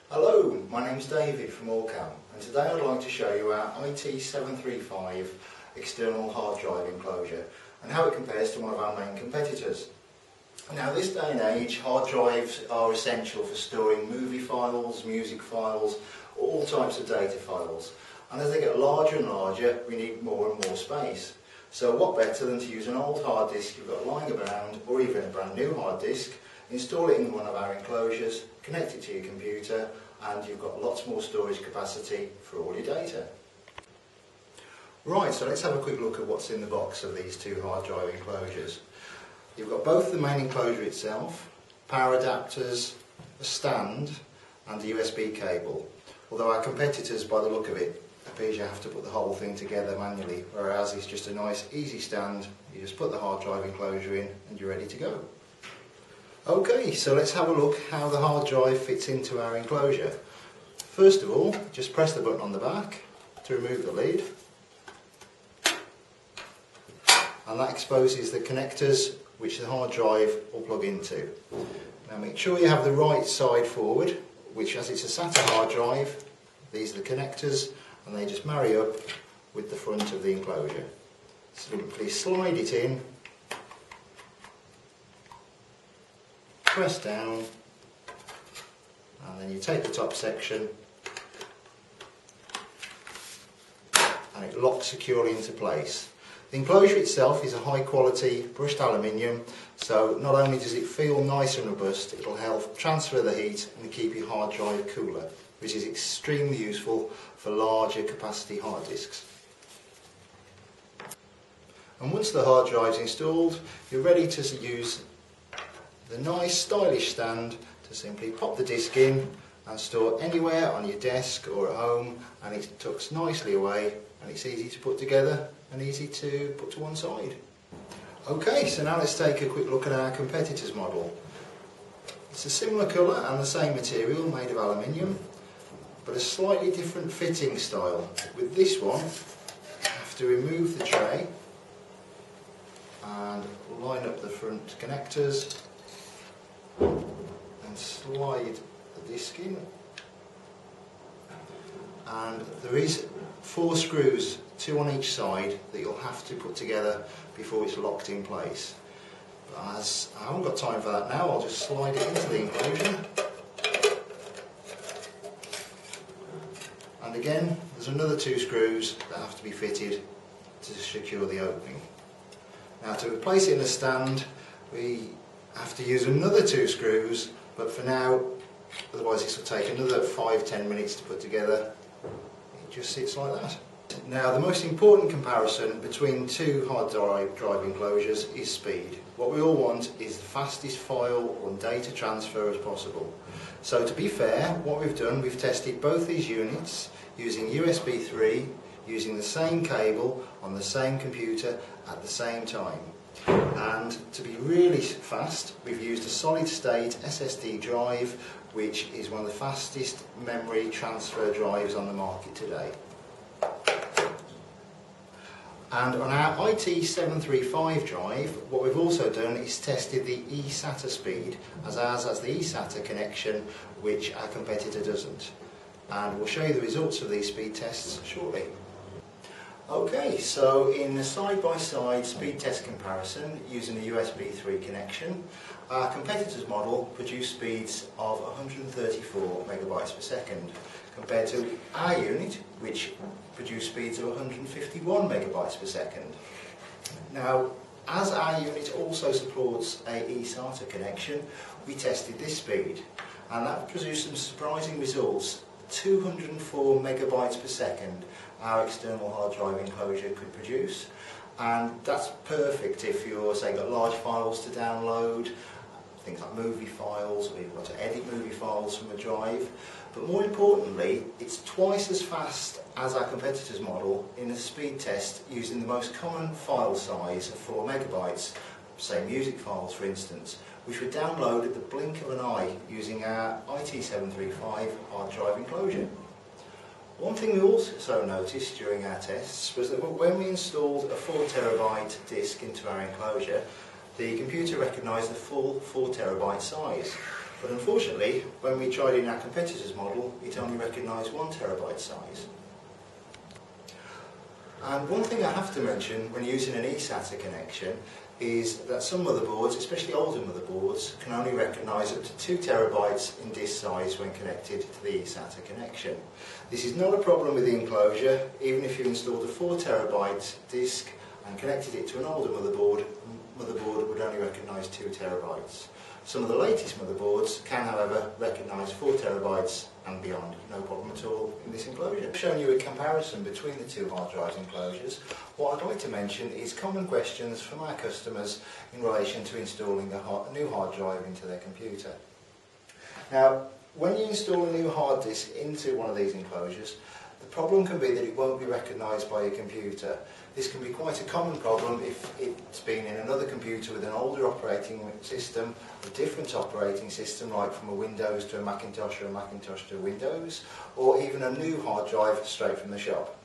Hello, my name's David from Allcam, and today I'd like to show you our IT-735 external hard drive enclosure and how it compares to one of our main competitors. Now, this day and age, hard drives are essential for storing movie files, music files, all types of data files, and as they get larger and larger we need more and more space. So what better than to use an old hard disk you've got lying around, or even a brand new hard disk, install it in one of our enclosures, connect it to your computer, and you've got lots more storage capacity for all your data. Right, so let's have a quick look at what's in the box of these two hard drive enclosures. You've got both the main enclosure itself, power adapters, a stand and a USB cable. Although our competitors, by the look of it, appears you have to put the whole thing together manually, whereas it's just a nice easy stand. You just put the hard drive enclosure in and you're ready to go. Okay, so let's have a look how the hard drive fits into our enclosure. First of all, just press the button on the back to remove the lid, and that exposes the connectors which the hard drive will plug into. Now make sure you have the right side forward, which, as it's a SATA hard drive, these are the connectors and they just marry up with the front of the enclosure. Simply slide it in, press down, and then you take the top section and it locks securely into place. The enclosure itself is a high quality brushed aluminium, so not only does it feel nice and robust, it will help transfer the heat and keep your hard drive cooler, which is extremely useful for larger capacity hard disks. And once the hard drive is installed, you're ready to use the nice stylish stand to simply pop the disk in and store anywhere on your desk or at home, and it tucks nicely away and it's easy to put together and easy to put to one side. Okay, so now let's take a quick look at our competitor's model. It's a similar colour and the same material, made of aluminium, but a slightly different fitting style. With this one, you have to remove the tray and line up the front connectors and slide the disc in, and there is 4 screws, 2 on each side, that you'll have to put together before it's locked in place. But as I haven't got time for that now, I'll just slide it into the enclosure, and again there's another 2 screws that have to be fitted to secure the opening. Now, to place it in the stand we have to use another 2 screws, but for now, otherwise this will take another 5-10 minutes to put together. It just sits like that. Now, the most important comparison between 2 hard drive enclosures is speed. What we all want is the fastest file and data transfer as possible. So to be fair, what we've done, we've tested both these units using USB 3, using the same cable on the same computer at the same time. And to be really fast, we've used a solid state SSD drive, which is one of the fastest memory transfer drives on the market today. And on our IT-735 drive, what we've also done is tested the eSATA speed, as ours has the eSATA connection, which our competitor doesn't. And we'll show you the results of these speed tests shortly. Okay, so in a side-by-side speed test comparison using a USB 3 connection, our competitor's model produced speeds of 134 megabytes per second, compared to our unit, which produced speeds of 151 megabytes per second. Now, as our unit also supports a eSATA connection, we tested this speed, and that produced some surprising results. 204 megabytes per second our external hard drive enclosure could produce, and that's perfect if you're, say, got large files to download, things like movie files, or you want to edit movie files from a drive. But more importantly, it's twice as fast as our competitor's model in a speed test using the most common file size of 4 megabytes, say music files for instance, which were downloaded at the blink of an eye using our IT-735 hard drive enclosure. One thing we also noticed during our tests was that when we installed a 4TB disk into our enclosure, the computer recognised the full 4TB size. But unfortunately, when we tried in our competitor's model, it only recognised 1 terabyte size. And one thing I have to mention when using an eSATA connection is that some motherboards, especially older motherboards, can only recognise up to 2 terabytes in disk size when connected to the eSATA connection. This is not a problem with the enclosure. Even if you installed a 4 terabyte disk and connected it to an older motherboard would only recognise 2 terabytes. Some of the latest motherboards can, however, recognise 4 terabytes and beyond, no problem at all in this enclosure. I've shown you a comparison between the 2 hard drive enclosures. What I'd like to mention is common questions from our customers in relation to installing a new hard drive into their computer. Now, when you install a new hard disk into one of these enclosures, the problem can be that it won't be recognised by your computer. This can be quite a common problem if it's been in another computer with an older operating system, a different operating system like from a Windows to a Macintosh or a Macintosh to a Windows, or even a new hard drive straight from the shop.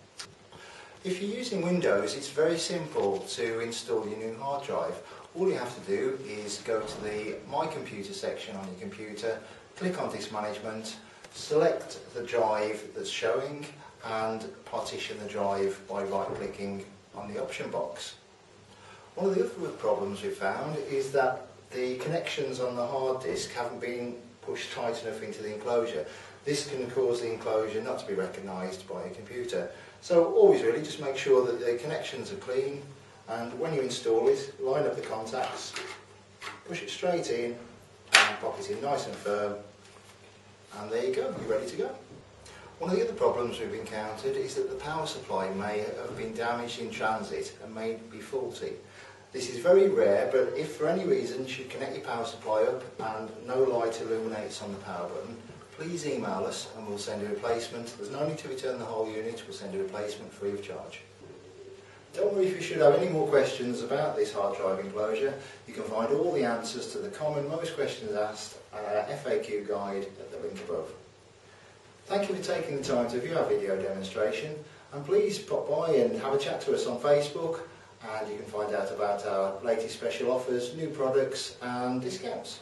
If you're using Windows, it's very simple to install your new hard drive. All you have to do is go to the My Computer section on your computer, click on Disk Management, select the drive that's showing and partition the drive by right-clicking on the option box. One of the other problems we've found is that the connections on the hard disk haven't been pushed tight enough into the enclosure. This can cause the enclosure not to be recognised by a computer. So always really just make sure that the connections are clean, and when you install it, line up the contacts, push it straight in and pop it in nice and firm, and there you go, you're ready to go. One of the other problems we've encountered is that the power supply may have been damaged in transit and may be faulty. This is very rare, but if for any reason you should connect your power supply up and no light illuminates on the power button, please email us and we'll send a replacement. There's no need to return the whole unit, we'll send a replacement free of charge. Don't worry if you should have any more questions about this hard drive enclosure. You can find all the answers to the common most questions asked at our FAQ guide at the link above. Thank you for taking the time to view our video demonstration, and please pop by and have a chat to us on Facebook, and you can find out about our latest special offers, new products and discounts.